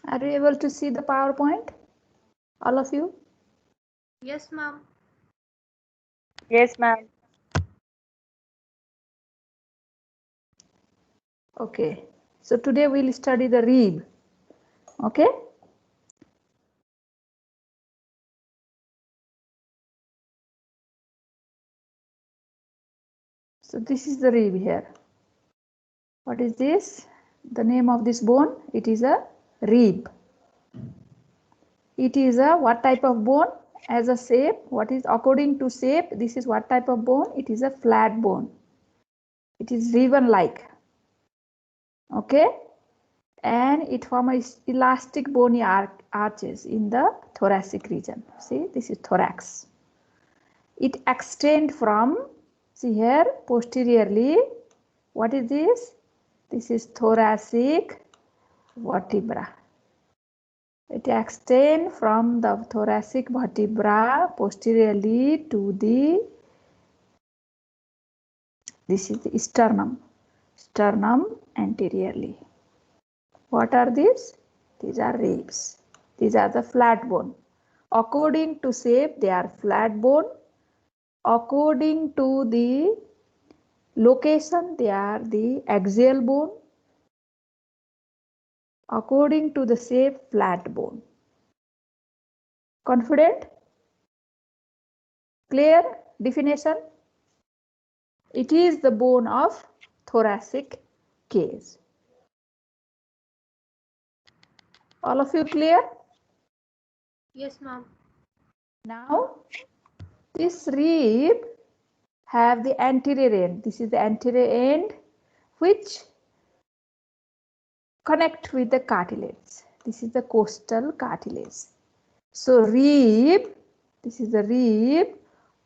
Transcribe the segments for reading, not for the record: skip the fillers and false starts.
Are you able to see the PowerPoint? All of you? Yes, ma'am. Yes, ma'am. Okay. So today we'll study the rib. Okay. So this is the rib here. What is this? The name of this bone? It is a rib. It is a what type of bone? As a shape, what is according to shape? This is what type of bone? It is a flat bone. It is ribbon like. Okay. And it forms elastic bony arches in the thoracic region. See, this is thorax. It extends from, see here, posteriorly. What is this? This is thoracic vertebra. It extends from the thoracic vertebra posteriorly to the, this is the sternum anteriorly. What are these? These are ribs. These are the flat bone. According to shape, they are flat bone. According to the location, they are the axial bone. According to the shape, flat bone. Confident? Clear definition? It is the bone of thoracic cage. All of you clear? Yes, ma'am. Now, this rib have the anterior end. This is the anterior end which connect with the cartilage. This is the costal cartilage. So rib, this is the rib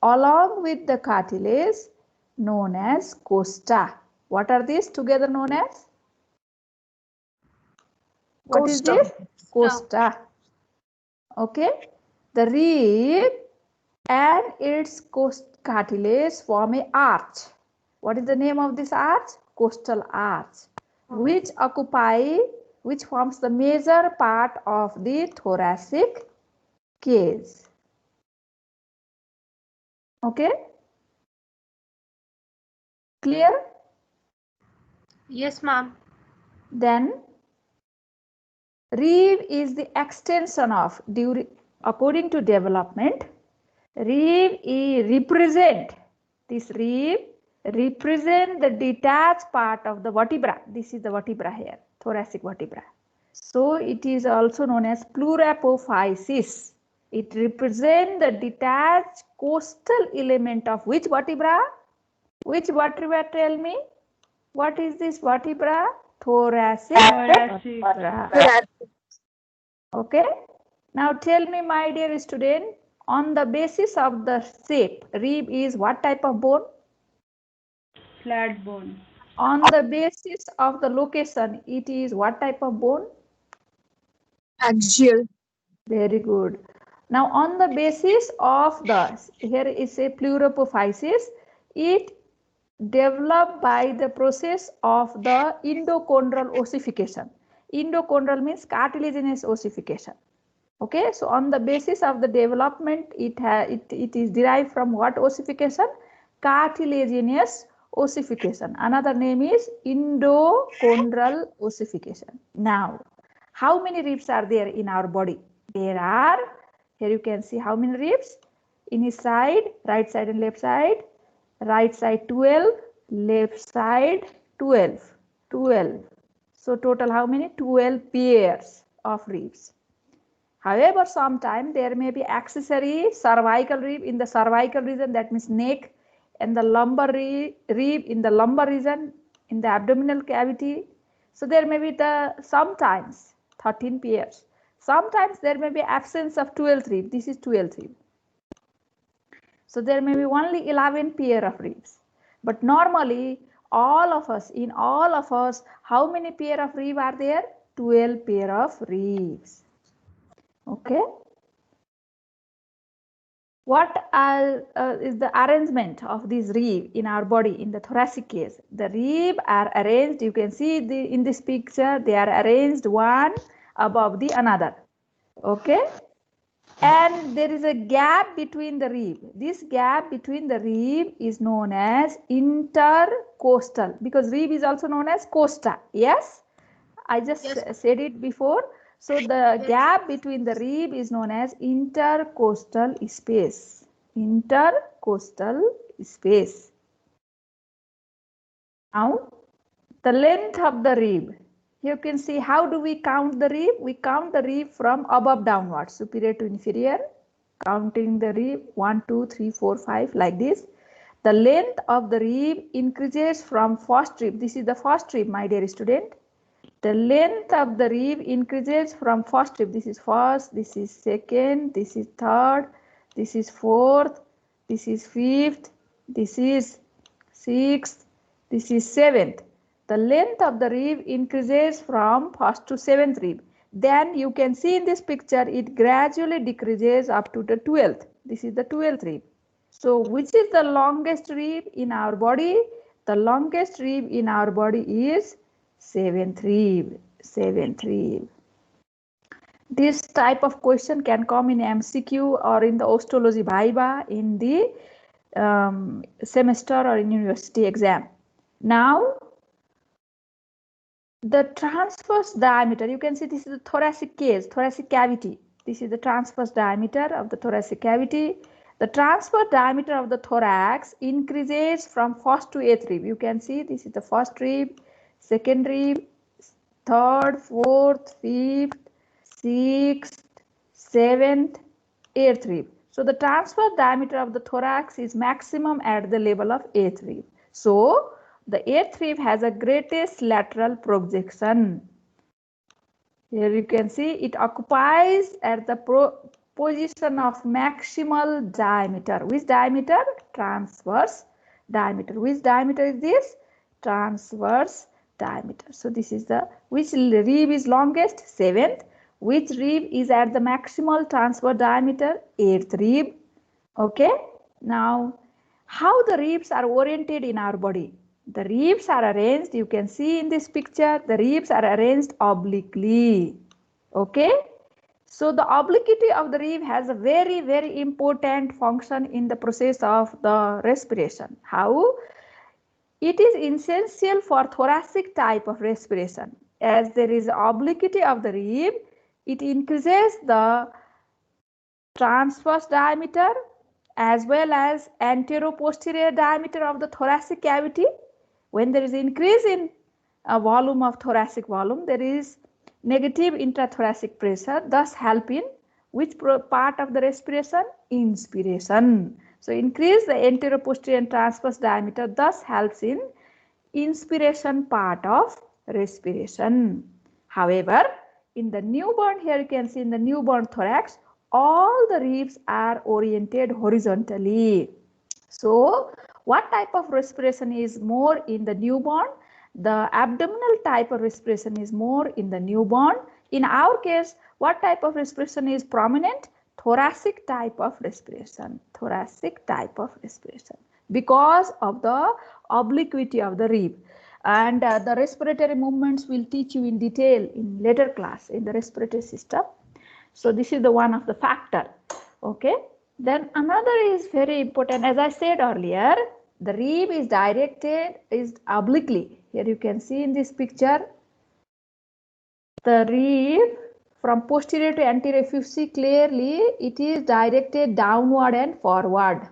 along with the cartilage known as costa. What are these together known as? What is this? Costa. Okay. The rib and its cartilage form a arch. What is the name of this arch? Costal arch, which forms the major part of the thoracic cage. Okay. Clear? Yes, ma'am. Then rib is the extension of, according to development, rib represent the detached part of the vertebra. This is the vertebra here, thoracic vertebra. So it is also known as plurapophysis. It represents the detached costal element of which vertebra? Which vertebra, tell me? What is this vertebra? Thoracic vertebra. Okay. Now tell me, my dear student, on the basis of the shape, rib is what type of bone? Flat bone. On the basis of the location, it is what type of bone? Axial. Very good. Now on the basis of the, here is a pleuropophysis, it developed by the process of the endochondral ossification. Endochondral means cartilaginous ossification. Okay, so on the basis of the development, it is derived from what ossification? Cartilaginous ossification. Another name is endochondral ossification. Now, how many ribs are there in our body? There are, here you can see how many ribs? In his side, right side and left side. Right side 12, left side 12. 12. So total how many? 12 pairs of ribs. However, sometimes there may be accessory cervical rib in the cervical region, that means neck, and the lumbar rib in the lumbar region, in the abdominal cavity. So there may be sometimes 13 pairs. Sometimes there may be absence of 12th rib. This is 12th rib. So there may be only 11 pair of ribs. But normally, in all of us, how many pair of ribs are there? 12 pair of ribs. Okay. What is the arrangement of these rib in our body in the thoracic case? The rib are arranged, you can see in this picture, they are arranged one above the another. Okay, and there is a gap between the rib. This gap between the rib is known as intercostal, because rib is also known as costa. Yes, I just Yes. said it before. So the gap between the rib is known as intercostal space. Intercostal space. Now, the length of the rib. You can see, how do we count the rib? We count the rib from above downwards, superior to inferior, counting the rib 1, 2, 3, 4, 5 like this. The length of the rib increases from first rib. This is the first rib, my dear student. The length of the rib increases from first rib. This is first, this is second, this is third, this is fourth, this is fifth, this is sixth, this is seventh. The length of the rib increases from first to seventh rib. Then you can see in this picture, it gradually decreases up to the 12th. This is the 12th rib. So which is the longest rib in our body? The longest rib in our body is seventh rib. Seventh rib. This type of question can come in MCQ or in the osteology viva in the semester or in university exam. Now, the transverse diameter, you can see this is the thoracic case, thoracic cavity. This is the transverse diameter of the thoracic cavity. The transverse diameter of the thorax increases from first to eighth rib. You can see this is the first rib, second rib, third, fourth, fifth, sixth, seventh, eighth rib. So the transverse diameter of the thorax is maximum at the level of eighth rib. So the eighth rib has a greatest lateral projection. Here you can see it occupies at the position of maximal diameter. Which diameter? Transverse diameter. Which diameter is this? Transverse diameter. So this is the, which rib is longest? Seventh. Which rib is at the maximal transverse diameter? Eighth rib. Okay. Now, how the ribs are oriented in our body? The ribs are arranged, you can see in this picture, the ribs are arranged obliquely. Okay. So the obliquity of the rib has a very, very important function in the process of the respiration. How? It is essential for thoracic type of respiration. As there is obliquity of the rib, it increases the transverse diameter as well as antero-posterior diameter of the thoracic cavity. When there is increase in volume of thoracic volume, there is negative intrathoracic pressure, thus help in which part of the respiration? Inspiration. So increase the antero-posterior and transverse diameter, thus helps in inspiration part of respiration. However, in the newborn, here you can see in the newborn thorax, all the ribs are oriented horizontally. So what type of respiration is more in the newborn? The abdominal type of respiration is more in the newborn. In our case, what type of respiration is prominent? Thoracic type of respiration. Thoracic type of respiration, because of the obliquity of the rib. And the respiratory movements will teach you in detail in later class in the respiratory system. So this is the one of the factor. Okay. Then another is very important. As I said earlier, the rib is directed obliquely. Here you can see in this picture, the rib from posterior to anterior. If you see clearly, it is directed downward and forward.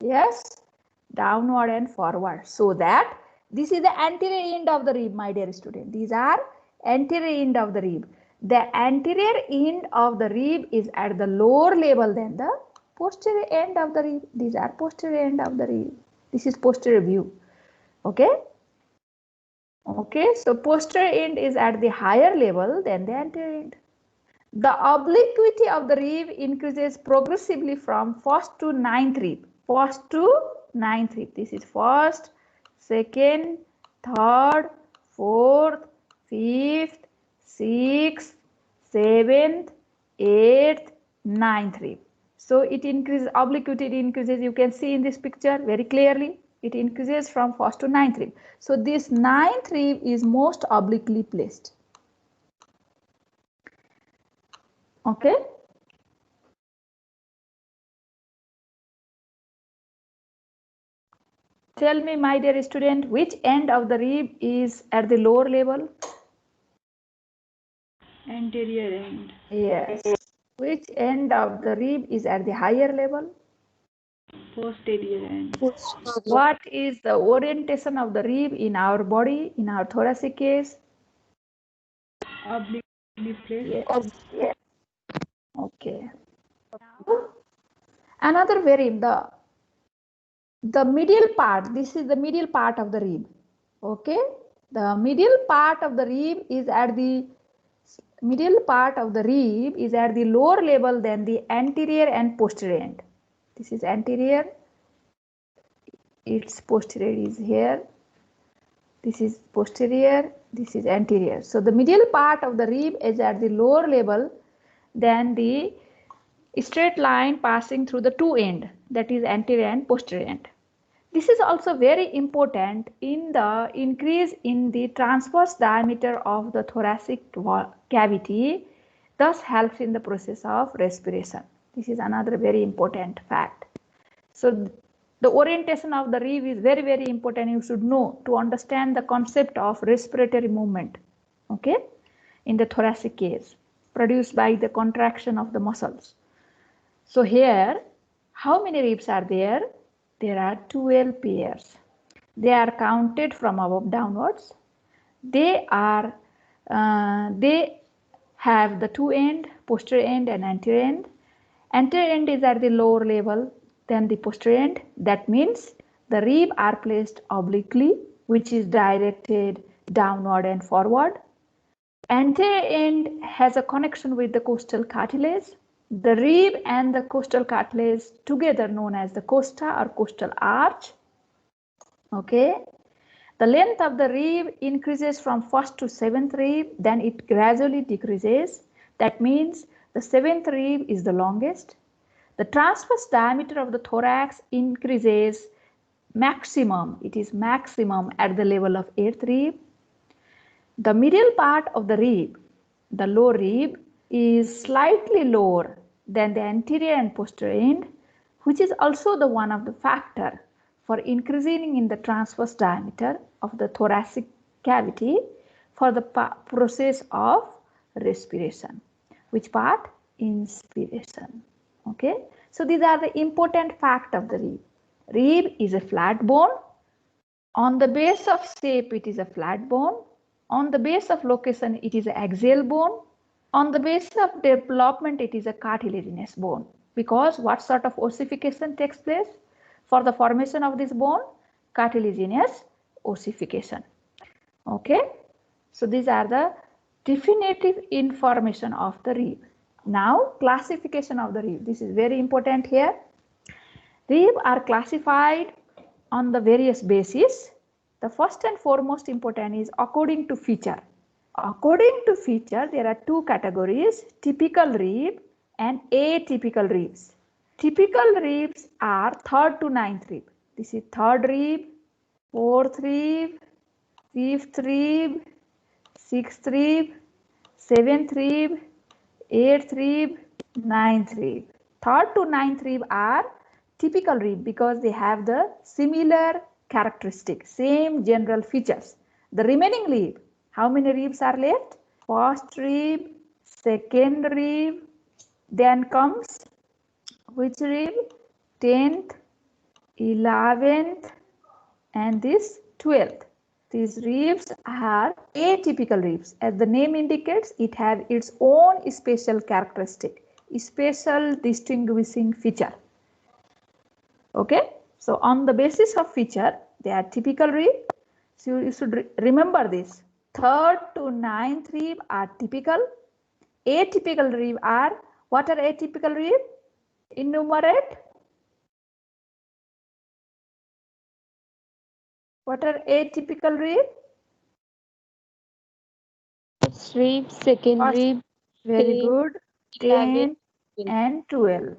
Yes, downward and forward. So that this is the anterior end of the rib, my dear student. These are anterior end of the rib. The anterior end of the rib is at the lower level than the posterior end of the rib. These are posterior end of the rib. This is posterior view. Okay. Okay. So posterior end is at the higher level than the anterior end. The obliquity of the rib increases progressively from first to ninth rib. First to ninth rib. This is first, second, third, fourth, fifth, sixth, seventh, eighth, ninth rib. So it increases, obliquity it increases, you can see in this picture very clearly. It increases from first to ninth rib. So this ninth rib is most obliquely placed. Okay. Tell me, my dear student, which end of the rib is at the lower level? Anterior end. Yes. Which end of the rib is at the higher level? Posterior end. What is the orientation of the rib in our body, in our thoracic case? Obliquely placed. Yes. Yes. Okay. Another very the medial part. This is the medial part of the rib. Okay. The medial part of the rib is at the lower level than the anterior and posterior end. This is anterior. Its posterior is here. This is posterior. This is anterior. So the medial part of the rib is at the lower level than the straight line passing through the two end, that is anterior and posterior end. This is also very important in the increase in the transverse diameter of the thoracic cavity, thus helps in the process of respiration. This is another very important fact. So the orientation of the rib is very, very important. You should know to understand the concept of respiratory movement, okay, in the thoracic case, produced by the contraction of the muscles. So here, how many ribs are there? There are 12 pairs. They are counted from above downwards. They have the two end, posterior end and anterior end. Anterior end is at the lower level than the posterior end. That means the ribs are placed obliquely, which is directed downward and forward. Anterior end has a connection with the costal cartilage. The rib and the costal cartilage together known as the costa or costal arch. Okay. The length of the rib increases from first to seventh rib, then it gradually decreases. That means the seventh rib is the longest. The transverse diameter of the thorax increases maximum. It is maximum at the level of eighth rib. The medial part of the rib, the lower rib, is slightly lower than the anterior and posterior end, which is also the one of the factor for increasing in the transverse diameter of the thoracic cavity for the process of respiration. Which part? Inspiration. Okay. So these are the important fact of the rib. Rib is a flat bone. On the base of shape, it is a flat bone. On the base of location, it is an axial bone. On the base of development, it is a cartilaginous bone. Because what sort of ossification takes place for the formation of this bone? Cartilaginous ossification. Okay. So these are the definitive information of the rib. Now classification of the rib. This is very important here. Rib are classified on the various bases. The first and foremost important is according to feature. According to feature, there are two categories, typical rib and atypical ribs. Typical ribs are third to ninth rib. This is third rib, fourth rib, fifth rib, sixth rib, seventh rib, eighth rib, ninth rib. Third to ninth rib are typical rib because they have the similar characteristics, same general features. The remaining rib, how many ribs are left? First rib, second rib, then comes which rib? 10th, 11th, and this 12th. These ribs are atypical ribs. As the name indicates, it has its own special characteristic, special distinguishing feature. Okay, so on the basis of feature, they are typical rib. So you should remember this. Third to ninth rib are typical. Atypical rib are, what are atypical rib? Enumerate. What are atypical rib? First rib, second First, rib, very 10, good. 11, 10 and 12.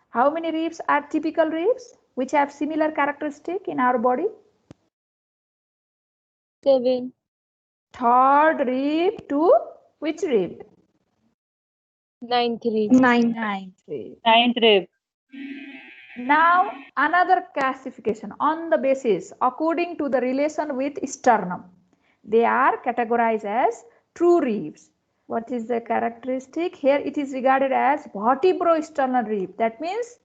How many ribs are typical ribs which have similar characteristic in our body? 7, Third rib to which rib? Ninth rib. Ninth rib. Ninth rib. Now another classification on the basis according to the relation with sternum. They are categorized as true ribs. What is the characteristic? Here it is regarded as vertebro-sternal rib. That means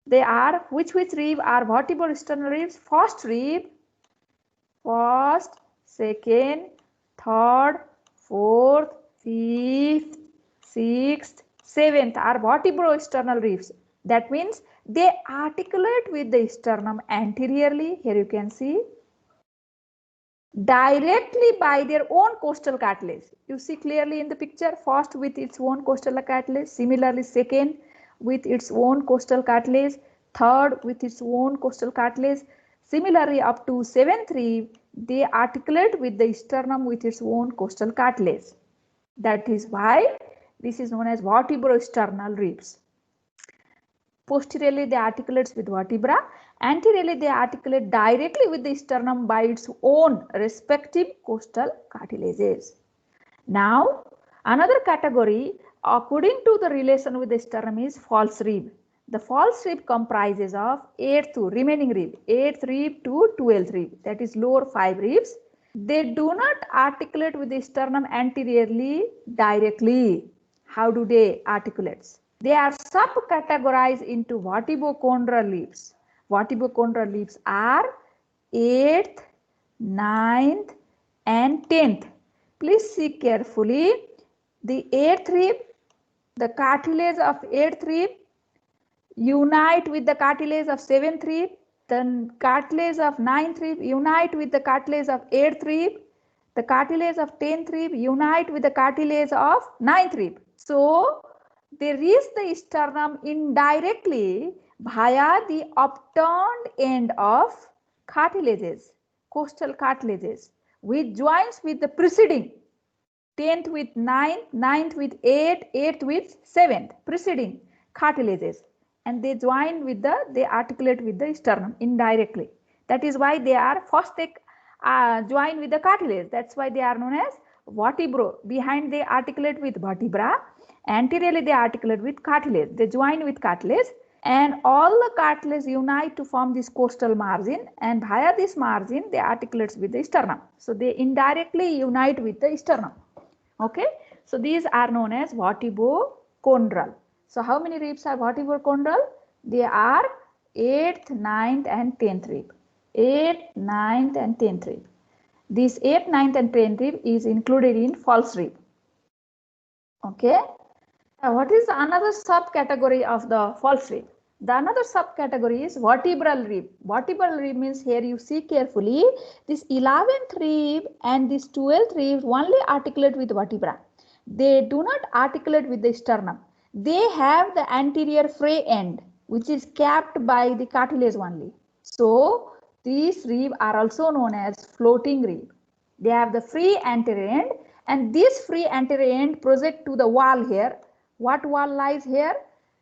they are which rib are vertebro-sternal ribs? First rib, first, second, third, fourth, fifth, sixth, seventh are vertebro-sternal ribs. That means they articulate with the sternum anteriorly. Here you can see directly by their own costal cartilage. You see clearly in the picture, first with its own costal cartilage, similarly second with its own costal cartilage, third with its own costal cartilage, similarly up to seventh rib, they articulate with the sternum with its own costal cartilage. That is why this is known as vertebro-sternal ribs. Posteriorly, they articulate with vertebra. Anteriorly, they articulate directly with the sternum by its own respective costal cartilages. Now, another category according to the relation with the sternum is false rib. The false rib comprises of 8th to remaining rib, 8th rib to 12th rib, that is lower 5 ribs. They do not articulate with the sternum anteriorly directly. How do they articulate? They are subcategorized into vertebrochondral ribs. Vertebrochondral ribs are 8th, 9th and 10th. Please see carefully. The 8th rib, the cartilage of 8th rib unite with the cartilage of 7th rib. The cartilage of 9th rib unite with the cartilage of 8th rib. The cartilage of 10th rib unite with the cartilage of 9th rib. So, they reach the sternum indirectly via the upturned end of cartilages, costal cartilages, which joins with the preceding 10th with 9th, 9th with 8th, 8th with 7th, preceding cartilages, and they join with they articulate with the sternum indirectly. That is why they are first they join with the cartilage. That's why they are known as vertebro. Behind they articulate with vertebra. Anteriorly they articulate with cartilage. They join with cartilage and all the cartilage unite to form this costal margin, and via this margin they articulate with the sternum. So they indirectly unite with the sternum. Okay. So these are known as vertebrochondral. So how many ribs are vertebrochondral? They are 8th, 9th and 10th rib. 8th, 9th and 10th rib. This 8th, 9th and 10th rib is included in false rib. Okay. Now what is another subcategory of the false rib? The another subcategory is vertebral rib. Vertebral rib means, here you see carefully, this 11th rib and this 12th rib only articulate with vertebra. They do not articulate with the sternum. They have the anterior fray end which is capped by the cartilage only. So these rib are also known as floating rib. They have the free anterior end, and this free anterior end project to the wall here. What wall lies here?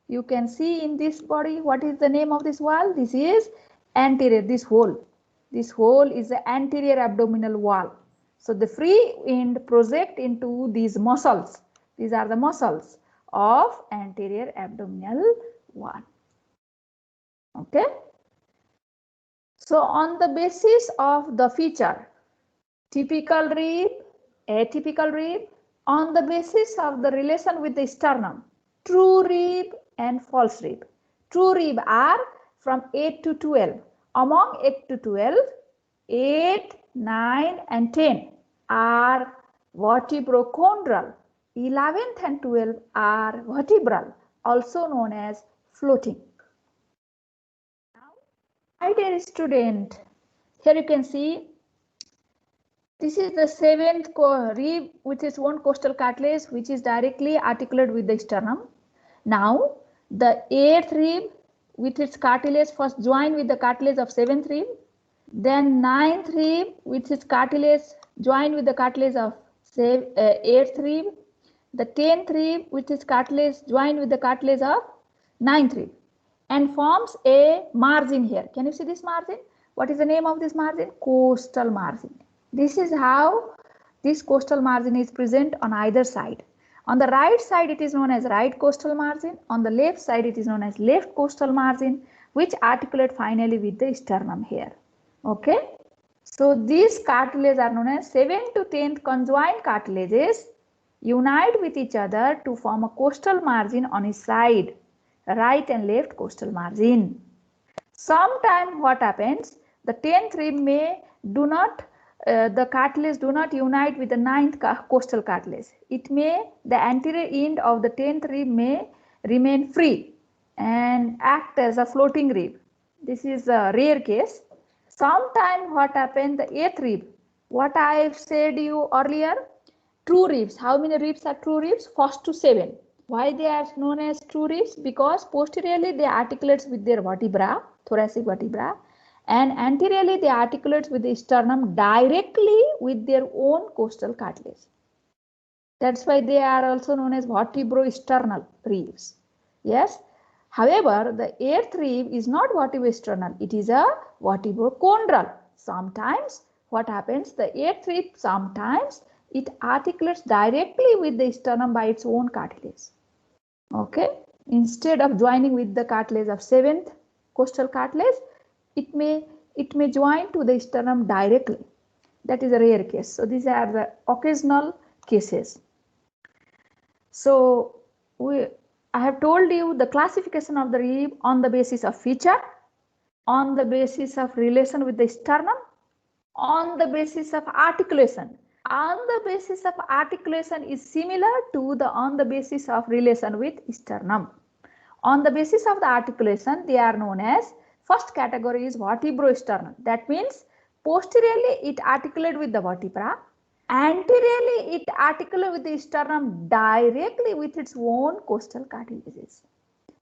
You can see in this body. What is the name of this wall? This is anterior, this hole. This hole is the anterior abdominal wall. So the free end project into these muscles. These are the muscles of anterior abdominal wall. Okay. So on the basis of the feature, typical rib, atypical rib, on the basis of the relation with the sternum, true rib and false rib. True rib are from 8 to 12. Among 8 to 12, 8, 9 and 10 are vertebrochondral. 11th and 12 are vertebral, also known as floating. Now, my dear student, here you can see this is the 7th rib with its own costal cartilage, which is directly articulated with the sternum. Now, the 8th rib with its cartilage first join with the cartilage of 7th rib. Then 9th rib with its cartilage join with the cartilage of 8th rib. The 10th rib with its cartilage join with the cartilage of 9th rib and forms a margin here. Can you see this margin? What is the name of this margin? Costal margin. This is how this costal margin is present on either side. On the right side, it is known as right costal margin. On the left side, it is known as left costal margin, which articulate finally with the sternum here. Okay. So these cartilages are known as 7th to 10th conjoined cartilages unite with each other to form a costal margin on each side, right and left costal margin. Sometimes what happens, the 10th rib may do not, the cartilage do not unite with the 9th costal cartilage. It may, the anterior end of the 10th rib may remain free and act as a floating rib. This is a rare case. Sometimes what happens, the 8th rib, what I said you earlier, true ribs. How many ribs are true ribs? 1st to 7. Why they are known as true ribs? Because posteriorly they articulate with their vertebra, thoracic vertebra, and anteriorly they articulate with the sternum directly with their own costal cartilage. That's why they are also known as vertebro-sternal ribs. Yes. However, the 8th rib is not vertebro-sternal. It is a vertebrochondral. Sometimes what happens, the 8th rib sometimes it articulates directly with the sternum by its own cartilage. Okay. Instead of joining with the cartilage of 7th costal cartilage, it may join to the sternum directly. That is a rare case. So these are the occasional cases. So I have told you the classification of the rib on the basis of feature, on the basis of relation with the sternum, on the basis of articulation. On the basis of articulation is similar to the on the basis of relation with sternum. On the basis of the articulation, they are known as, first category is vertebrosternal. That means posteriorly it articulate with the vertebra, anteriorly it articulate with the sternum directly with its own costal cartilages.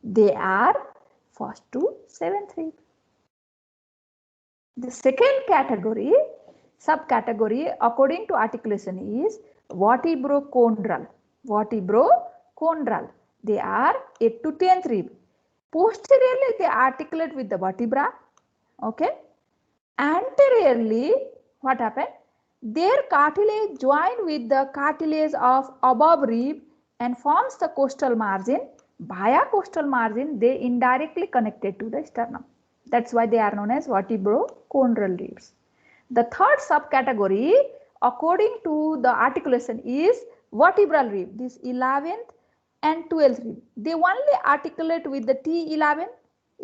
They are 1st to 7th rib. The second category, subcategory according to articulation is vertebrochondral. Vertebrochondral. They are 8th to 10th rib. Posteriorly they articulate with the vertebra. Okay. Anteriorly, what happened? Their cartilage join with the cartilage of above rib and forms the costal margin. Via costal margin, they indirectly connected to the sternum. That's why they are known as vertebrochondral ribs. The third subcategory, according to the articulation, is vertebral rib. This 11th and 12th rib. They only articulate with the T11,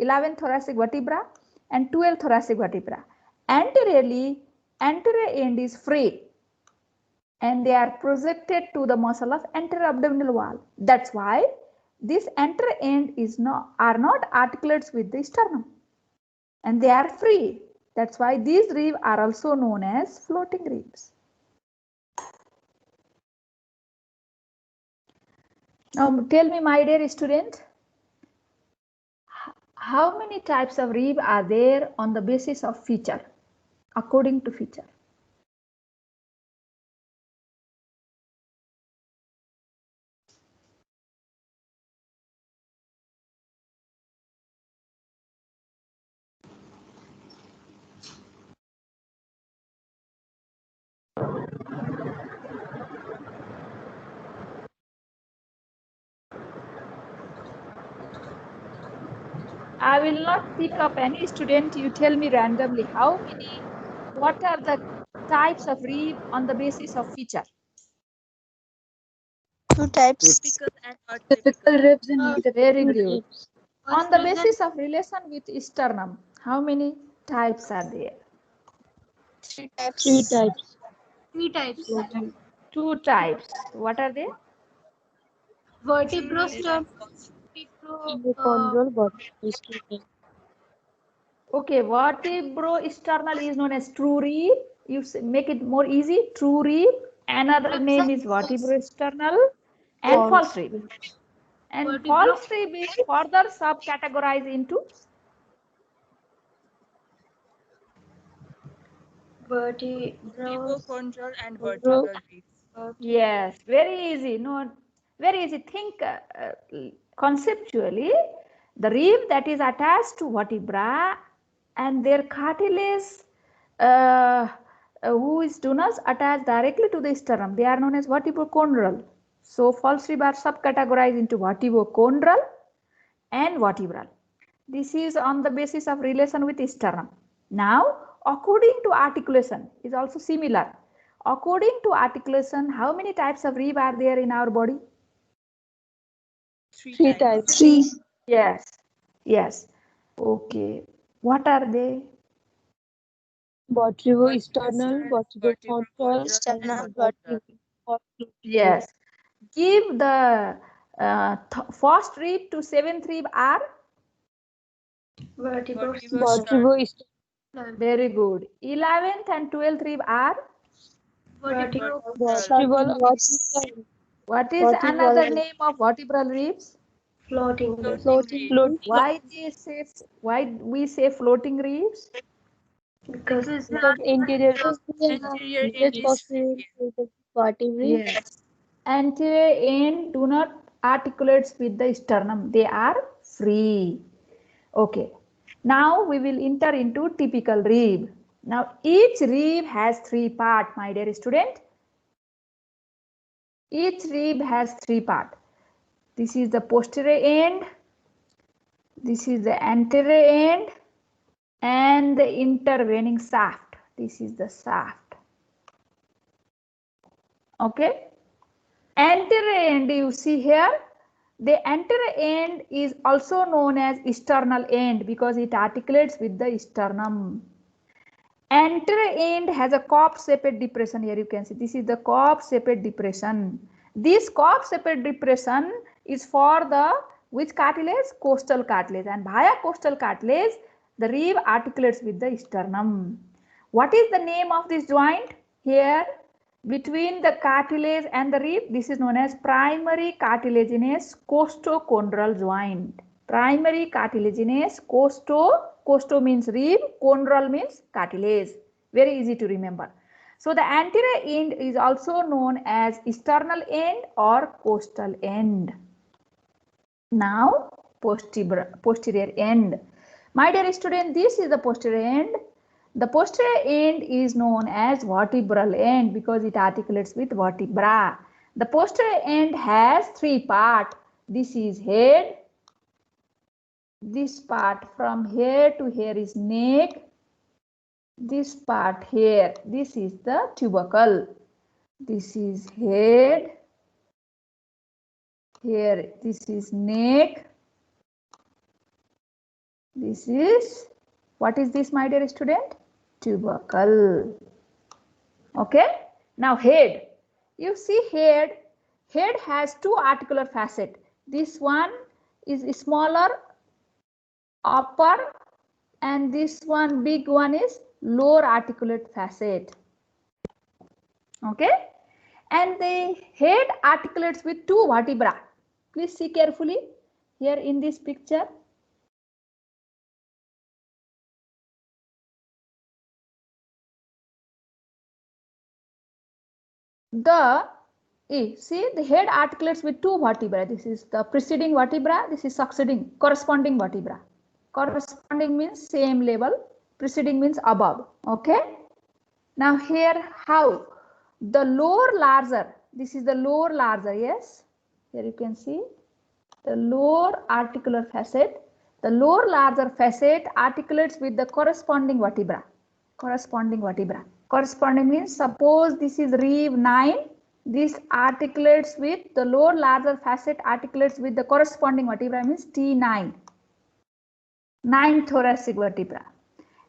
11th thoracic vertebra and 12th thoracic vertebra. Anteriorly, anterior end is free and they are projected to the muscle of anterior abdominal wall. That's why this anterior end are not articulates with the sternum and they are free. That's why these ribs are also known as floating ribs. Now tell me, my dear student, how many types of rib are there on the basis of feature, according to feature? I will not pick up any student. You tell me randomly how many, what are the types of rib on the basis of feature? 2 types. Typical and Typical ribs and Very atypical good. ribs. On the basis of relation with sternum, how many types are there? 3 types. 3 types. 3 types. 2 types. What are they? Vertebrosternal. Endochondral vertebral. Okay, vertebrosternal is known as true rib. You make it more easy. True rib. Another name is vertebrosternal and false rib. And false rib is further subcategorized into Endochondral and vertebral ribs. yes, very easy. No, very easy. Think conceptually, the rib that is attached to vertebra and their cartilage, who is do not attach directly to the sternum. They are known as vertebrochondral. So false rib are subcategorized into vertebrochondral and vertebral. This is on the basis of relation with sternum. Now, according to articulation is also similar. According to articulation, how many types of rib are there in our body? Three types. Yes. Yes. Okay. What are they? Vertebro-sternal, vertebrochondral, Sternal, and vertebral. vertebral. Yes. Give the first rib to seventh rib are Vertebro-sternal. very good. 11th and 12th rib are. Vertebral. What is Vertebral. another name of vertebral ribs? Floating. Why we say floating ribs? Because not interior Anterior end is posterior vertebrae. Yes. Anterior end do not articulate with the sternum. They are free. Okay. Now we will enter into typical rib. Now each rib has three parts, my dear student. Each rib has three parts. This is the posterior end. This is the anterior end and the intervening shaft. This is the shaft. Okay. Anterior end you see here. The anterior end is also known as sternal end because it articulates with the sternum. Anterior end has a cup-shaped depression. Here you can see this is the cup-shaped depression. This cup-shaped depression is for the which cartilage? Costal cartilage, and via costal cartilage the rib articulates with the sternum. What is the name of this joint? Here between the cartilage and the rib, this is known as primary cartilaginous costochondral joint. Primary cartilaginous costo means rib, chondral means cartilage. Very easy to remember. So the anterior end is also known as sternal end or costal end. Now posterior end. My dear student, this is the posterior end. The posterior end is known as vertebral end because it articulates with vertebra. The posterior end has three parts. This is head. This part from here to here is neck. This part here, this is the tubercle. This is head. Here, this is neck. This is, what is this, my dear student? Tubercle. Okay. Now head. You see head. Head has two articular facets. This one is smaller, upper, and this one big one is lower articulate facet. Okay. And the head articulates with two vertebrae. Please see carefully here in this picture. See the head articulates with two vertebrae. This is the preceding vertebra. This is succeeding corresponding vertebra. Corresponding means same level. Preceding means above. Okay. Now here how the lower larger. This is the lower larger. Yes. Here you can see the lower articular facet. The lower larger facet articulates with the corresponding vertebra. Corresponding vertebra. Corresponding means suppose this is rib 9. This articulates with the lower larger facet articulates with the corresponding vertebra means T9. 9 thoracic vertebra.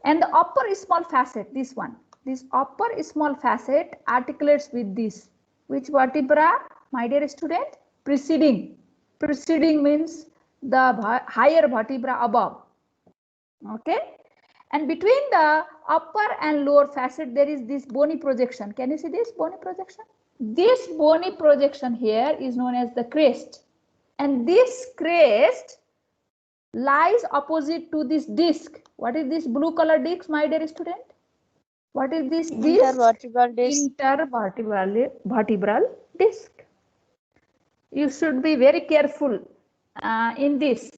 And the upper small facet, this one. This upper small facet articulates with this. Which vertebra, my dear student? Preceding. Preceding means the higher vertebra above. Okay. And between the upper and lower facet, there is this bony projection. Can you see this bony projection? This bony projection here is known as the crest. And this crest lies opposite to this disc. What is this blue color disc, my dear student? What is this disc? Intervertebral disc. Intervertebral disc. You should be very careful in this.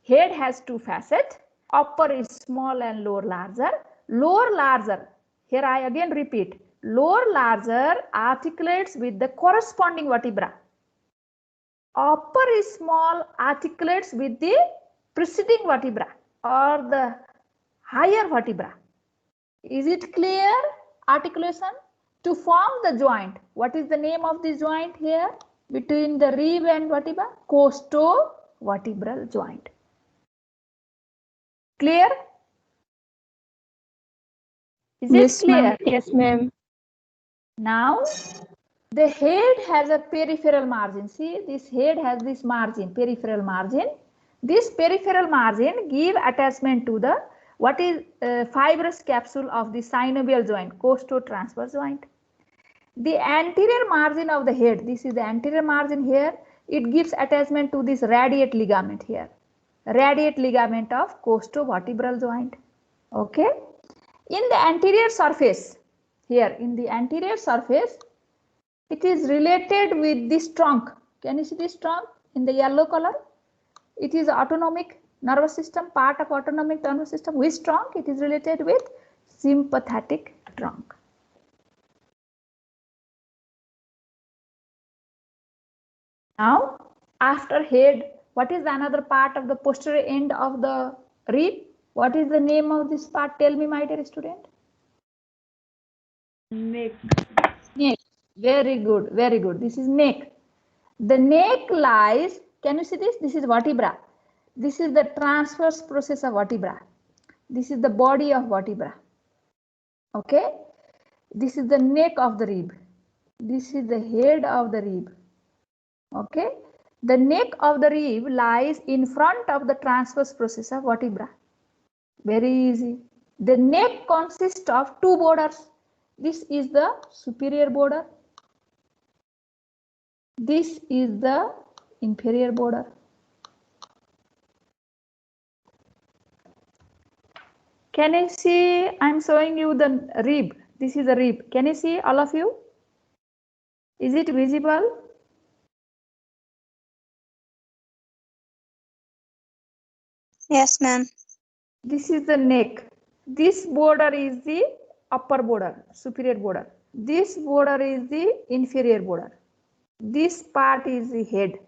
Head has two facets. Upper is small and lower larger. Lower larger, here I again repeat, lower larger articulates with the corresponding vertebra. Upper is small articulates with the preceding vertebra or the higher vertebra. Is it clear? Articulation to form the joint. What is the name of the joint here between the rib and vertebra? Costovertebral joint. Clear? Is Yes, it clear? ma'am. Yes, ma'am. Now the head has a peripheral margin. See, this head has this margin, peripheral margin. This peripheral margin give attachment to the what is fibrous capsule of the synovial joint, costotransverse joint. The anterior margin of the head, this is the anterior margin here, it gives attachment to this radiate ligament here, radiate ligament of costovertebral joint. Okay. In the anterior surface, here in the anterior surface, it is related with this trunk. Can you see this trunk in the yellow color? It is autonomic nervous system, part of autonomic nervous system. Which trunk? It is related with sympathetic trunk. Now, after head, what is another part of the posterior end of the rib? What is the name of this part? Tell me, my dear student. Neck. Neck. Very good, very good. This is neck. The neck lies, can you see this? This is vertebra. This is the transverse process of vertebra. This is the body of vertebra. Okay. This is the neck of the rib. This is the head of the rib. Okay. The neck of the rib lies in front of the transverse process of vertebra. Very easy. The neck consists of two borders. This is the superior border. This is the inferior border. Can you see? I'm showing you the rib. This is the rib. Can you see, all of you? Is it visible? Yes, ma'am. This is the neck. This border is the upper border, superior border. This border is the inferior border. This part is the head.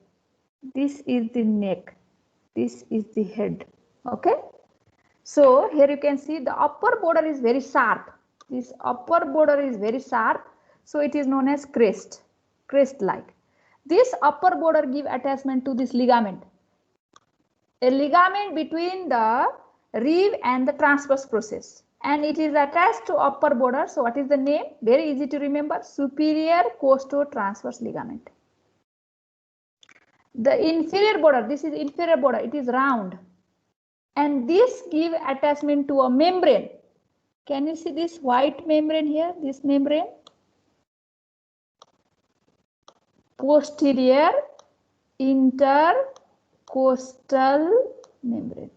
This is the neck. This is the head. Okay. So here you can see the upper border is very sharp. This upper border is very sharp. So it is known as crest, crest-like. This upper border give attachment to this ligament. A ligament between the rib and the transverse process. And it is attached to upper border. So what is the name? Very easy to remember. Superior costotransverse ligament. The inferior border, this is inferior border, it is round. And this give attachment to a membrane. Can you see this white membrane here? This membrane? Posterior intercostal membrane.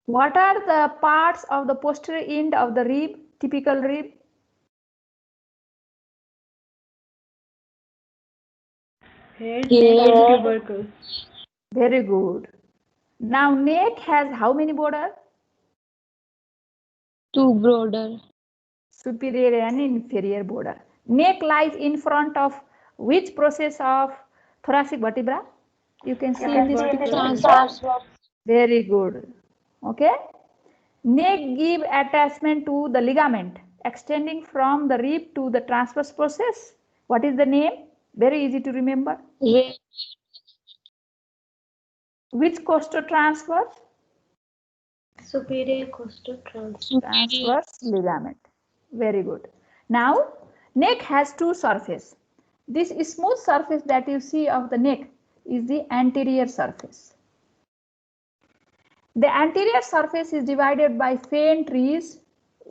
What are the parts of the posterior end of the rib, typical rib? Head, neck, and tubercle. Very good. Now neck has how many border? Two border. Superior and inferior border. Neck lies in front of which process of thoracic vertebra? You can see in this picture. Transverse. Very good. Okay. Neck give attachment to the ligament extending from the rib to the transverse process. What is the name? Very easy to remember. Which costotransverse? Superior costotransverse. Transverse ligament. Very good. Now, neck has two surfaces. This smooth surface that you see of the neck is the anterior surface. The anterior surface is divided by fan trees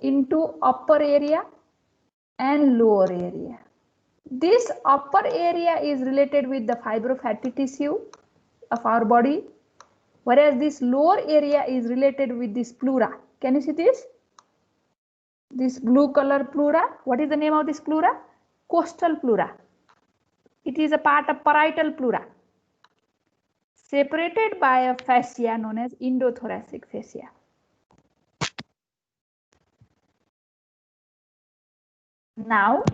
into upper area and lower area. This upper area is related with the fibrofatty tissue of our body, whereas this lower area is related with this pleura. Can you see this? This blue color pleura. What is the name of this pleura? Costal pleura. It is a part of parietal pleura, separated by a fascia known as endothoracic fascia. Now,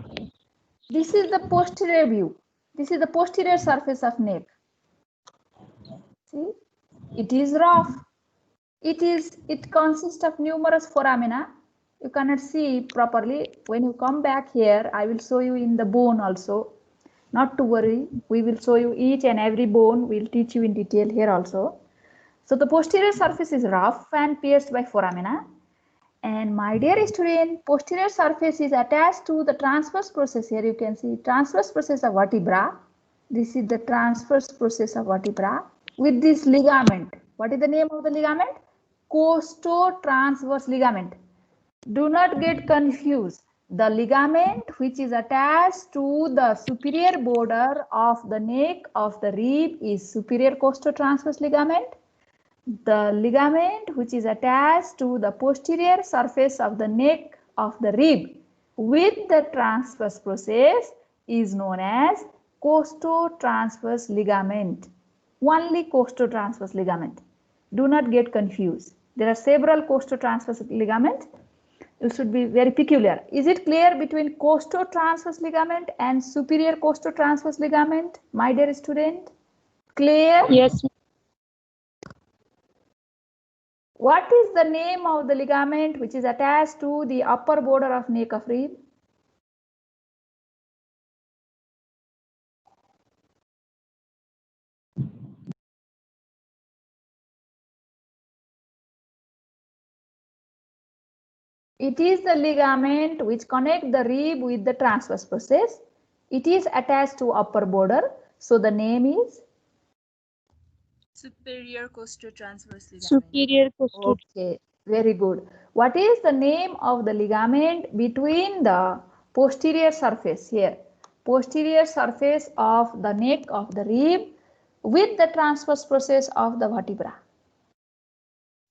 this is the posterior view. This is the posterior surface of neck. See, it is rough. It consists of numerous foramina. You cannot see properly. When you come back here, I will show you in the bone also. Not to worry, we will show you each and every bone. We'll teach you in detail here also. So the posterior surface is rough and pierced by foramina. And my dear student, posterior surface is attached to the transverse process. Here you can see transverse process of vertebra. This is the transverse process of vertebra with this ligament. What is the name of the ligament? Costotransverse ligament. Do not get confused. The ligament which is attached to the superior border of the neck of the rib is superior costotransverse ligament. The ligament which is attached to the posterior surface of the neck of the rib with the transverse process is known as costotransverse ligament. Only costotransverse ligament. Do not get confused. There are several costotransverse ligaments. You should be very peculiar. Is it clear between costotransverse ligament and superior costotransverse ligament, my dear student? Clear? Yes. What is the name of the ligament which is attached to the upper border of neck of rib? It is the ligament which connects the rib with the transverse process. It is attached to upper border. So the name is? Superior costotransverse ligament. Superior costo. Okay, very good. What is the name of the ligament between the posterior surface here? Posterior surface of the neck of the rib with the transverse process of the vertebra.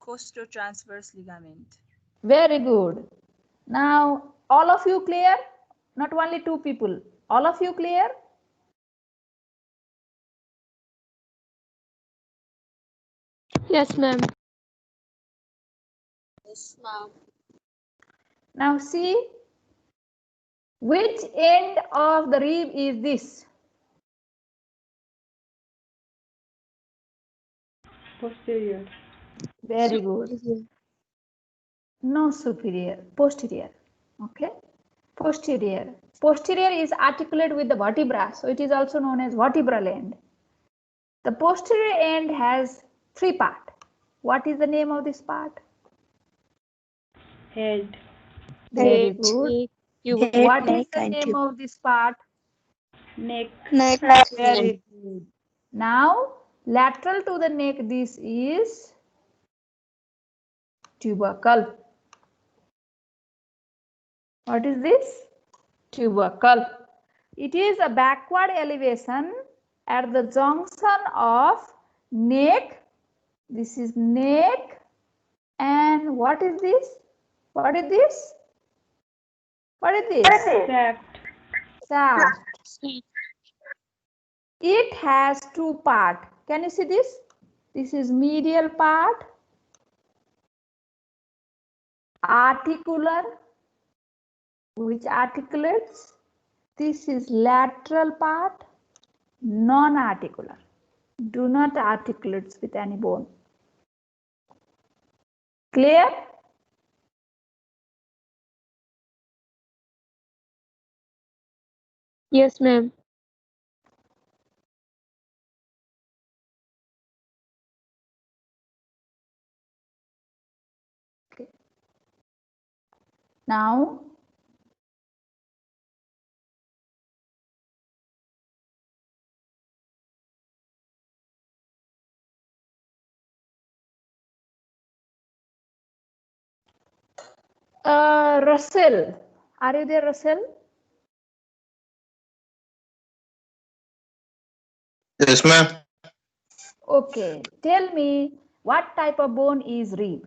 Costotransverse ligament. Very good. Now, all of you clear? Not only two people. All of you clear? Yes, ma'am. Now see, which end of the rib is this? Posterior. Very good. No superior, posterior. Okay, posterior. Posterior is articulate with the vertebra, so it is also known as vertebral end. The posterior end has three parts. What is the name of this part? Head. Very Head. good. Head, What is neck, the and name tube. of this part? Neck. Neck. Very good. Now, lateral to the neck, this is tubercle. What is this? Tubercle. It is a backward elevation at the junction of neck. This is neck. And what is this? What is this? What is this? Shaft. Shaft. It has two parts. Can you see this? This is medial part, articular, which articulates. This is lateral part, non-articular. Do not articulate with any bone. Clear? Yes, ma'am. Okay. Now, Russell, are you there, Russell? Yes, ma'am. Okay, tell me what type of bone is rib?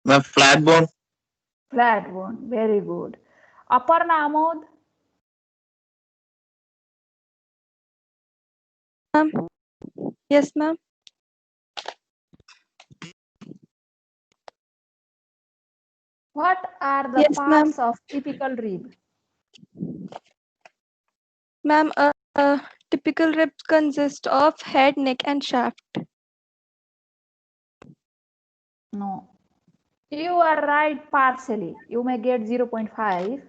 Ma'am, flat bone. Flat bone. Very good. Aparna Amod. Yes, ma'am. What are the Yes, ma'am. parts of typical rib? Ma'am, typical ribs consist of head, neck, and shaft. No. You are right partially. You may get 0.5.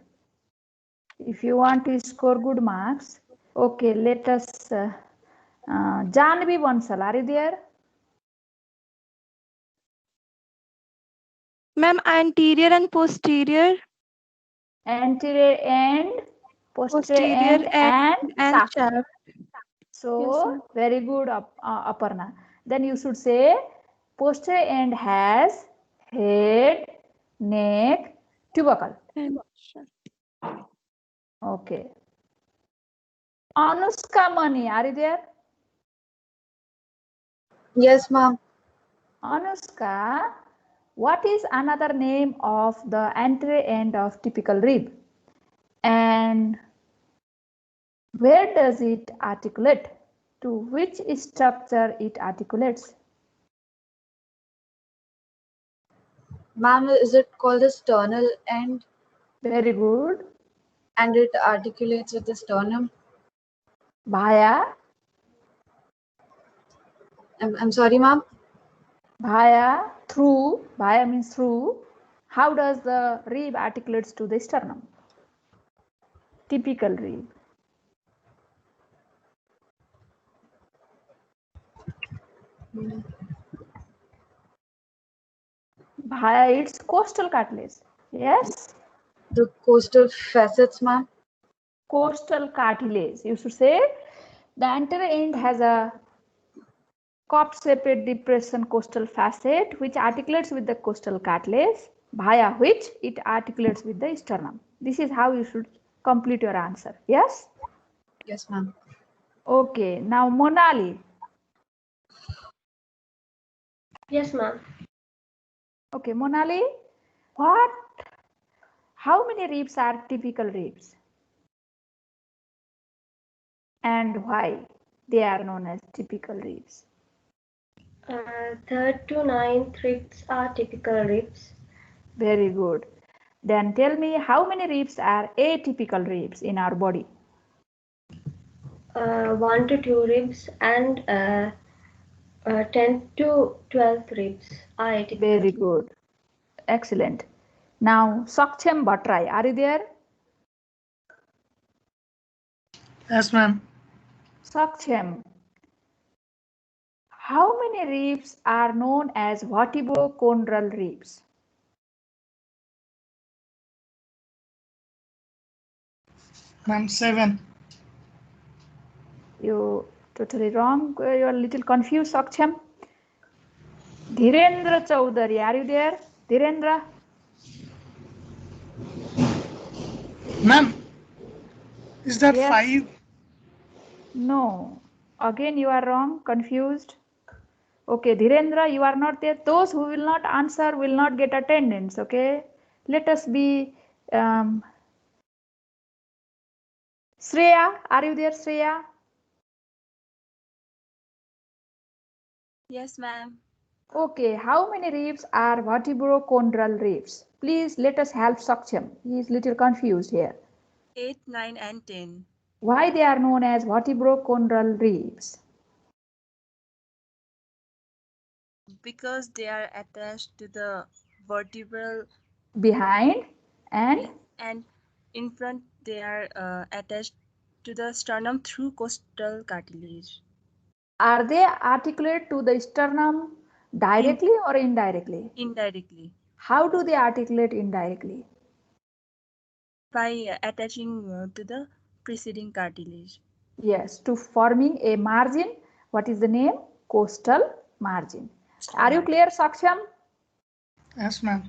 If you want to score good marks. Okay, let us. Janvi Bansal, are you there? Ma'am, anterior and posterior. Anterior end, posterior end, and shaft. shaft. So, Yes, ma'am. very good, Aparna. Then you should say posterior end has head, neck, tubercle. And shaft. Okay. Anushka Mani, are you there? Yes, ma'am. Anushka, what is another name of the anterior end of typical rib? And where does it articulate? To which structure it articulates? Ma'am, is it called the sternal end Very good. and it articulates with the sternum? Bhaya, I'm sorry, ma'am. bhaya, through, bhaya means through. How does the rib articulates to the sternum? Typical rib. Bhaya, it's costal cartilage. Yes? The costal facets, ma'am. Costal cartilage. You should say the anterior end has a cup-shaped depression costal facet which articulates with the costal cartilage, via which it articulates with the sternum. This is how you should complete your answer. Yes? Yes, ma'am. Okay. Now Monali. Yes, ma'am. Okay, Monali. What? How many ribs are typical ribs? And why they are known as typical ribs? Third to ninth ribs are typical ribs. Very good. Then tell me how many ribs are atypical ribs in our body? 1 to 2 ribs and 10 to 12 ribs are atypical. Very good. Excellent. Now, Sakchem Bhattrai, are you there? Yes, ma'am. Sakchem, how many ribs are known as vertebrochondral ribs? Ma'am, 7. You totally wrong. You are a little confused, Sakchem. Dhirendra Chaudhary, are you there? Dhirendra? Ma'am, is that Yes. 5? No. Again, you are wrong, confused. Okay, Dhirendra, you are not there. Those who will not answer will not get attendance. Okay, let us be. Shreya, are you there, Shreya? Yes, ma'am. Okay, how many ribs are vertebrochondral ribs? Please let us help Sakchem. He is little confused here. 8, 9, and 10. Why they are known as vertebrochondral ribs? Because they are attached to the vertebral Behind and and in front they are attached to the sternum through costal cartilage. are they articulate to the sternum directly or indirectly? Indirectly. How do they articulate indirectly? By attaching to the preceding cartilage. Yes, to forming a margin. What is the name? Costal margin. Are you clear, Saksham? Yes, ma'am.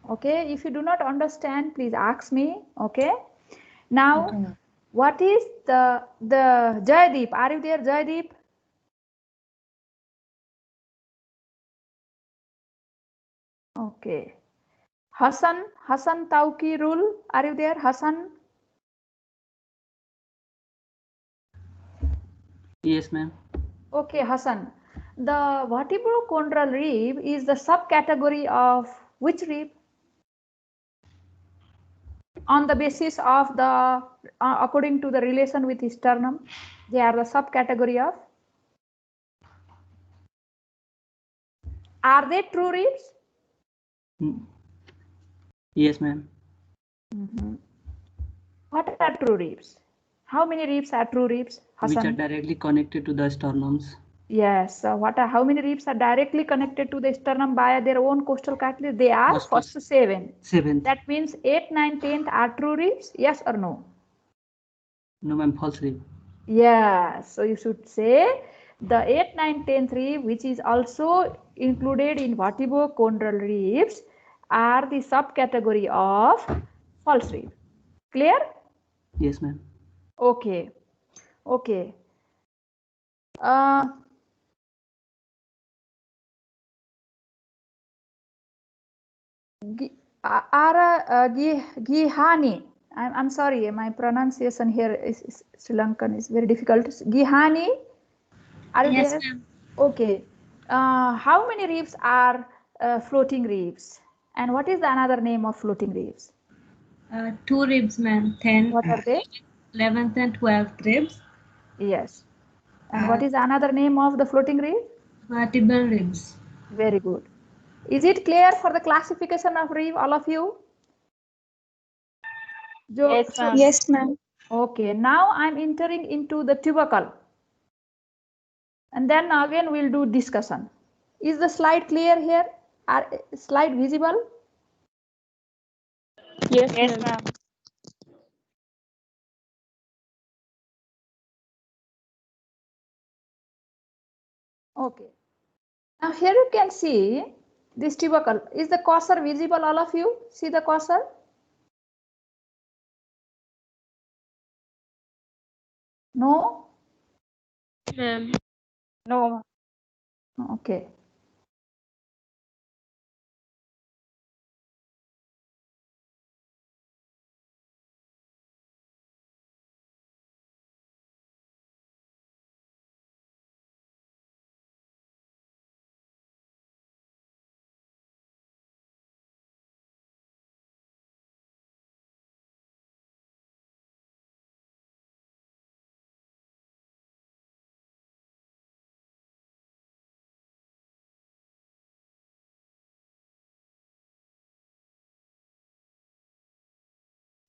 Okay, if you do not understand, please ask me. Okay. Now, Okay, ma'am. what is the Jaydeep? Are you there, Jaydeep? Okay. Hassan Tauki rule. Are you there, Hassan? Yes, ma'am. Okay, Hassan. The vertebrochondral rib is the subcategory of which rib? On the basis of the, according to the relation with sternum, they are the subcategory of. Are they true ribs? Yes, ma'am. What are true ribs? How many ribs are true ribs, Hassan? Which are directly connected to the sternums. Yes. How many ribs are directly connected to the sternum by their own costal cartilage? They are first 7. 7th. That means 8, 9, 10th are true ribs. Yes or no? No, ma'am. False rib. Yeah. So you should say the 8, 9, 10th rib, which is also included in vertebrochondral ribs, are the subcategory of false rib. Clear? Yes, ma'am. Okay. Okay. Gihani. I'm sorry, my pronunciation here is Sri Lankan is very difficult. Gihani, are you there? Ma'am. Okay. How many ribs are floating ribs? And what is the another name of floating ribs? 2 ribs, ma'am. 10th, What are they? 11th and 12th ribs. Yes. And what is another name of the floating rib? Vertebral ribs. Very good. Is it clear for the classification of rib, all of you? Yes, ma'am. Yes, ma'am. Okay, now I'm entering into the tubercle. And then again we'll do discussion. Is the slide clear here? Are slide visible? Yes, ma'am. Okay. Now here you can see this tubercle. Is the cursor visible, all of you? See the cursor? No? Ma'am. No. Okay.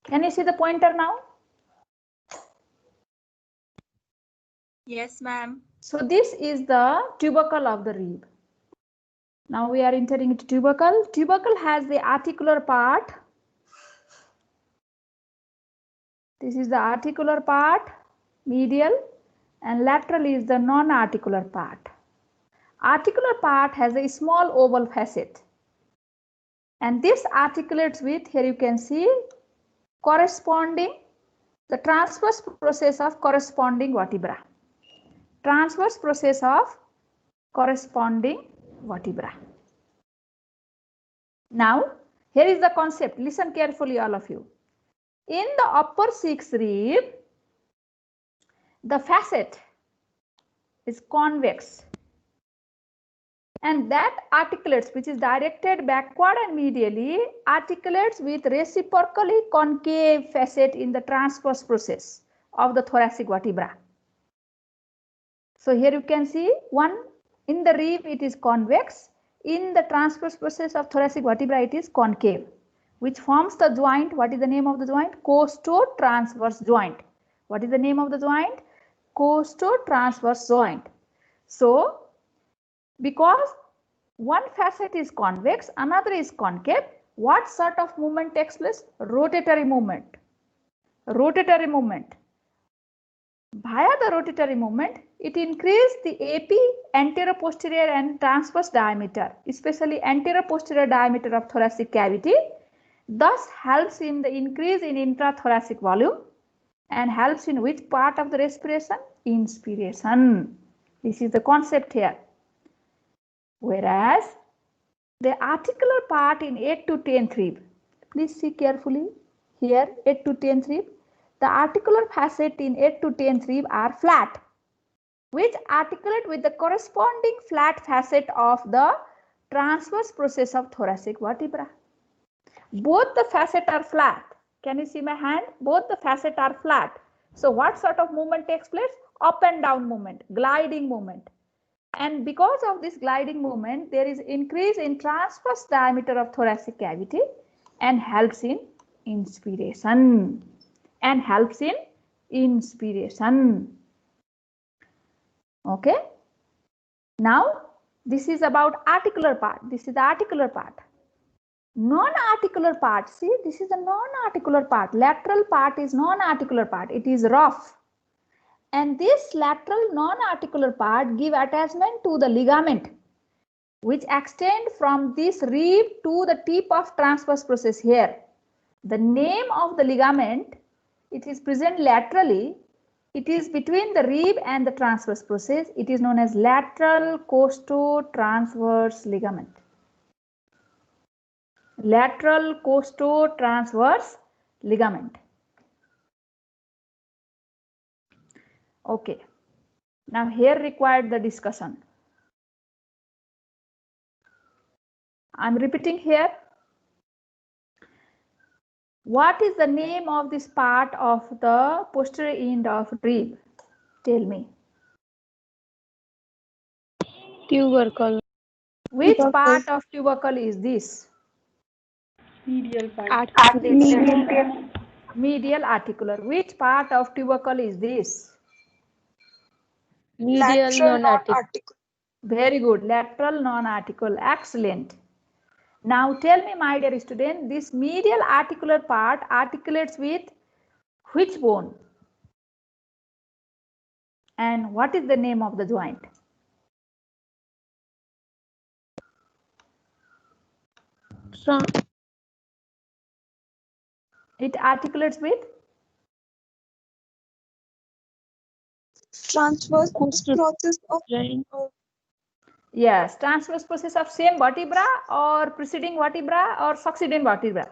Can you see the pointer now? Yes, ma'am. So this is the tubercle of the rib. Now we are entering into tubercle. Tubercle has the articular part. This is the articular part, medial, and lateral is the non-articular part. Articular part has a small oval facet. And this articulates with, here you can see, corresponding, the transverse process of corresponding vertebra. Transverse process of corresponding vertebra. Now, here is the concept. Listen carefully, all of you. In the upper 6 rib, the facet is convex. And that articulates, which is directed backward and medially, articulates with reciprocally concave facet in the transverse process of the thoracic vertebra. So here you can see one in the rib it is convex, in the transverse process of thoracic vertebra it is concave, which forms the joint. What is the name of the joint? Costo-transverse joint. What is the name of the joint? Costo-transverse joint. So because one facet is convex, another is concave, what sort of movement takes place? Rotatory movement. Rotatory movement. Via the rotatory movement, it increases the AP, anteroposterior and transverse diameter, especially anteroposterior diameter of thoracic cavity, thus helps in the increase in intrathoracic volume and helps in which part of the respiration? Inspiration. This is the concept here. Whereas the articular part in 8 to 10th rib. Please see carefully here, 8 to 10th rib. The articular facet in 8 to 10th rib are flat, which articulate with the corresponding flat facet of the transverse process of thoracic vertebra. Both the facet are flat. Can you see my hand? Both the facet are flat. So what sort of movement takes place? Up and down movement, gliding movement. And because of this gliding movement, there is increase in transverse diameter of thoracic cavity and helps in inspiration. Okay. Now, this is about articular part. This is the articular part. Non-articular part, see, this is a non-articular part. Lateral part is non-articular part. It is rough. And this lateral non-articular part give attachment to the ligament, which extend from this rib to the tip of transverse process here. The name of the ligament, it is present laterally. It is between the rib and the transverse process. It is known as lateral costo-transverse ligament. Lateral costo-transverse ligament. Okay. Now here required the discussion. I'm repeating here. What is the name of this part of the posterior end of rib? Tell me. Tubercle. Which part of tubercle is this? Medial part. Medial articular. Which part of tubercle is this? Medial non-articular. Very good. Lateral non-article. Excellent. Now tell me, my dear student, this medial articular part articulates with which bone? And what is the name of the joint? It articulates with? Transverse process of Yes, transverse process of same vertebra or preceding vertebra or succeeding vertebra?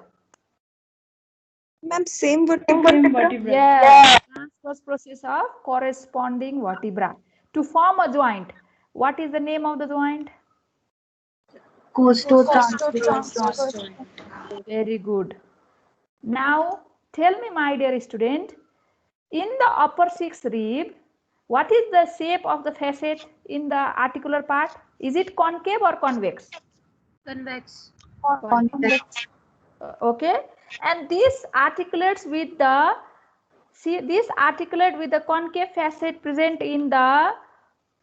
Ma'am, same vertebra. Yes, transverse process of corresponding vertebra. To form a joint, what is the name of the joint? Costo-transverse joint. Very good. Now, tell me, my dear student, in the upper sixth rib, what is the shape of the facet in the articular part? Is it concave or convex? Convex. Convex. Okay. And this articulates with the, see, this articulate with the concave facet present in the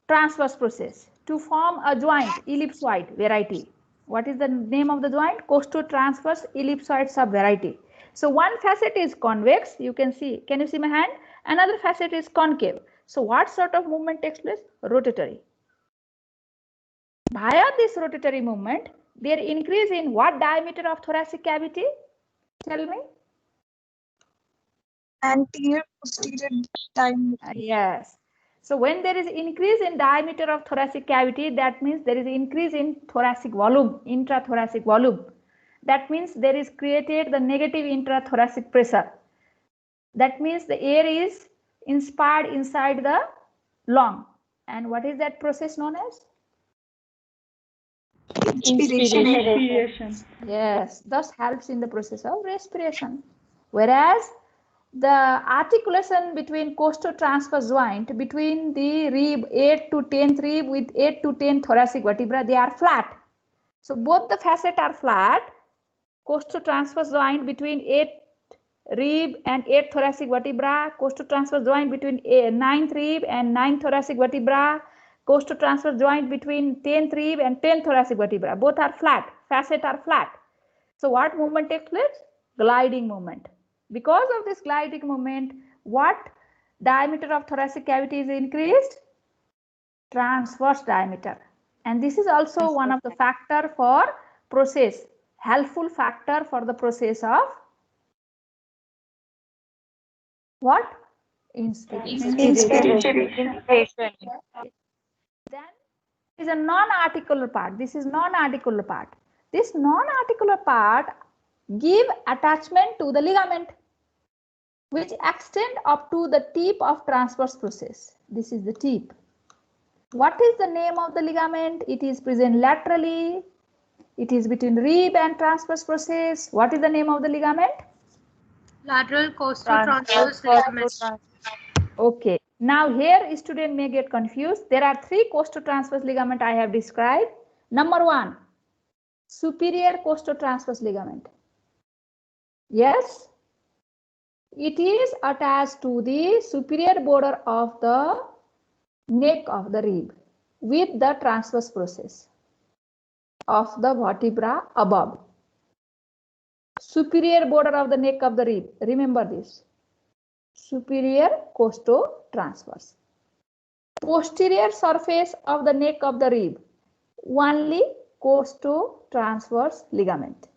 transverse process to form a joint, ellipsoid variety. What is the name of the joint? Costo-transverse ellipsoid subvariety. So one facet is convex, you can see, can you see my hand? Another facet is concave. So what sort of movement takes place? Rotatory. Via this rotatory movement, there increase in what diameter of thoracic cavity? Tell me. Anterior posterior diameter. Yes. So when there is increase in diameter of thoracic cavity, that means there is increase in thoracic volume, intrathoracic volume. That means there is created the negative intrathoracic pressure. That means the air is inspired inside the lung. And what is that process known as? Inspiration. Yes, thus helps in the process of respiration. Whereas the articulation between costo-transverse joint between the rib 8 to 10th rib with 8 to 10 thoracic vertebra, they are flat. So both the facet are flat. Costo-transverse joint between 8 rib and 8 thoracic vertebra, costo-transverse joint between 9th rib and 9 thoracic vertebra, costo-transverse joint between 10th rib and 10 thoracic vertebra. Both are flat, facet are flat. So what movement takes place? Gliding movement. Because of this gliding movement, what diameter of thoracic cavity is increased? Transverse diameter. And this is also one of the factor for process, helpful factor for the process of what? Inspiration. Then is a non-articular part. This is non-articular part. this non-articular part give attachment to the ligament, which extend up to the tip of transverse process. This is the tip. What is the name of the ligament? It is present laterally. It is between rib and transverse process. What is the name of the ligament? Lateral costotransverse ligaments. Okay. Now here student may get confused. There are three costotransverse ligament I have described. Number one, superior costotransverse ligament. Yes, it is attached to the superior border of the neck of the rib with the transverse process of the vertebra above. Superior border of the neck of the rib. Remember this. Superior costotransverse. Posterior surface of the neck of the rib. Only costotransverse ligament.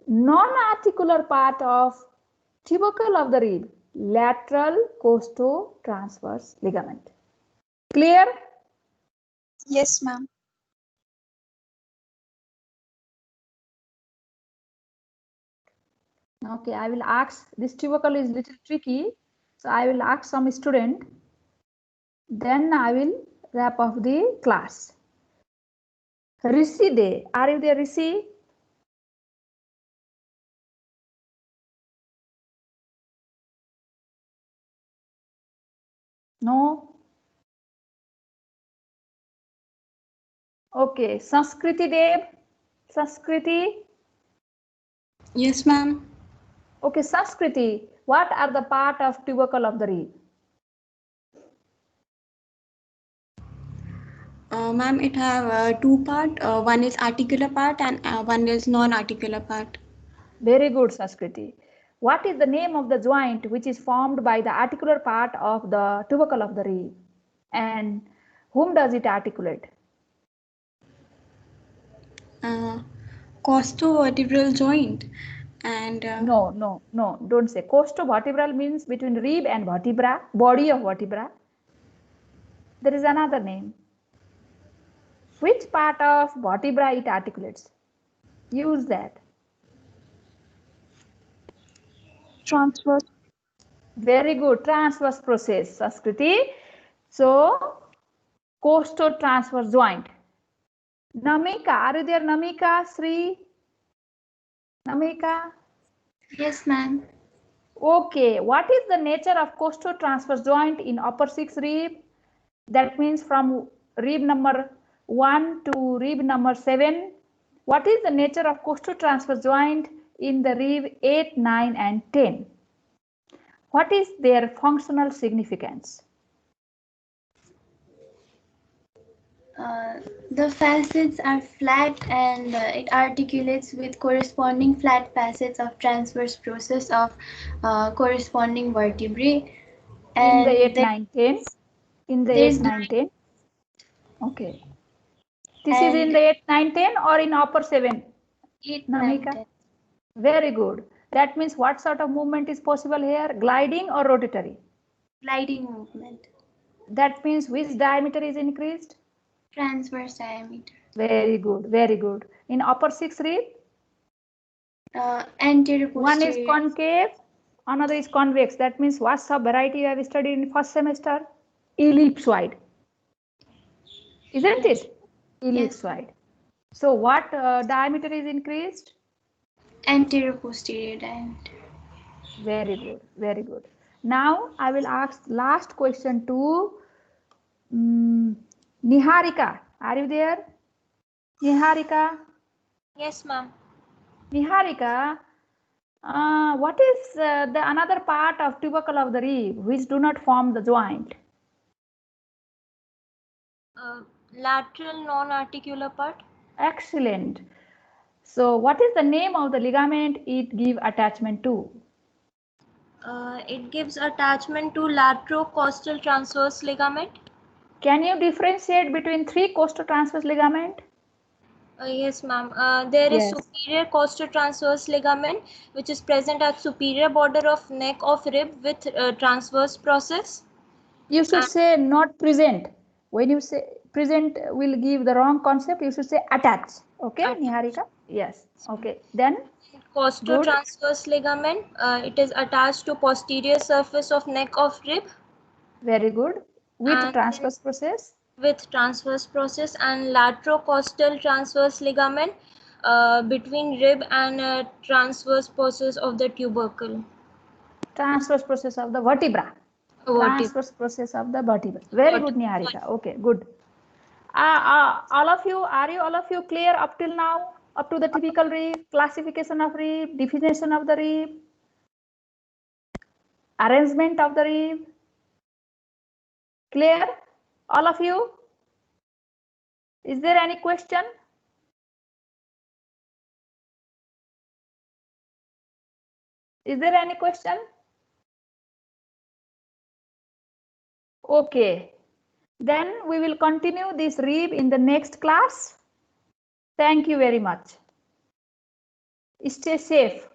Non-articular part of tubercle of the rib. Lateral costotransverse ligament. Clear? Yes, ma'am. Okay, I will ask, this tubercle is little tricky, so I will ask some student, then I will wrap up the class. Rishi Day, are you there, Rishi? No? Okay, Sanskriti Dev, Sanskriti? Yes, ma'am. Okay, Sanskriti, what are the part of tubercle of the rib? Ma'am, it have two part. One is articular part and one is non-articular part. Very good, Sanskriti. What is the name of the joint which is formed by the articular part of the tubercle of the rib? And whom does it articulate? Costovertebral joint. And No, don't say. Costovertebral means between rib and vertebra, body of vertebra. There is another name. Which part of vertebra it articulates? Use that. transverse. Very good. Transverse process, Sanskriti. So, costotransverse joint. Namika, are you there, Namika, Sri? Namika? Yes, ma'am. Okay, what is the nature of costotransverse joint in upper six rib? That means from rib number 1 to rib number 7. What is the nature of costotransverse joint in the rib 8, 9 and 10? What is their functional significance? The facets are flat and it articulates with corresponding flat facets of transverse process of corresponding vertebrae. In the 8, And 9, 10? In the 8, there's 9, 10? Okay. This is in the 8, 9, 10 or in upper 7? 8, 9, 10. Very good. That means what sort of movement is possible here? Gliding or rotatory? Gliding movement. That means which diameter is increased? Transverse diameter. Very good, very good. In upper six rib? Anterior One is posterior. concave, another is convex. That means what sub variety you have studied in first semester? Ellipsoid. Isn't it? Ellipsoid. So what diameter is increased? Anterior posterior diameter. Very good, very good. Now I will ask last question to Niharika. Are you there? Niharika? Yes, ma'am. Niharika, what is the another part of tubercle of the rib which do not form the joint? Lateral non-articular part. Excellent. So what is the name of the ligament it give attachment to? It gives attachment to laterocostal transverse ligament. Can you differentiate between three costotransverse ligament? Yes, ma'am. There is superior costotransverse ligament, which is present at superior border of neck of rib with transverse process. You should say not present. When you say present will give the wrong concept. You should say attach. Okay, Attach. Niharika? Yes. Okay. Then Costotransverse ligament. It is attached to posterior surface of neck of rib very good. With And transverse process. with transverse process, and laterocostal transverse ligament between rib and transverse process of the tubercle. Transverse process of the vertebra. Transverse process of the vertebra. Very good, Niharika. Okay, good. All of you, are you all of you clear up till now? Up to the typical rib, classification of rib, definition of the rib, arrangement of the rib? Clear? All of you? Is there any question? Is there any question? Okay. Then we will continue this rib in the next class. Thank you very much. Stay safe.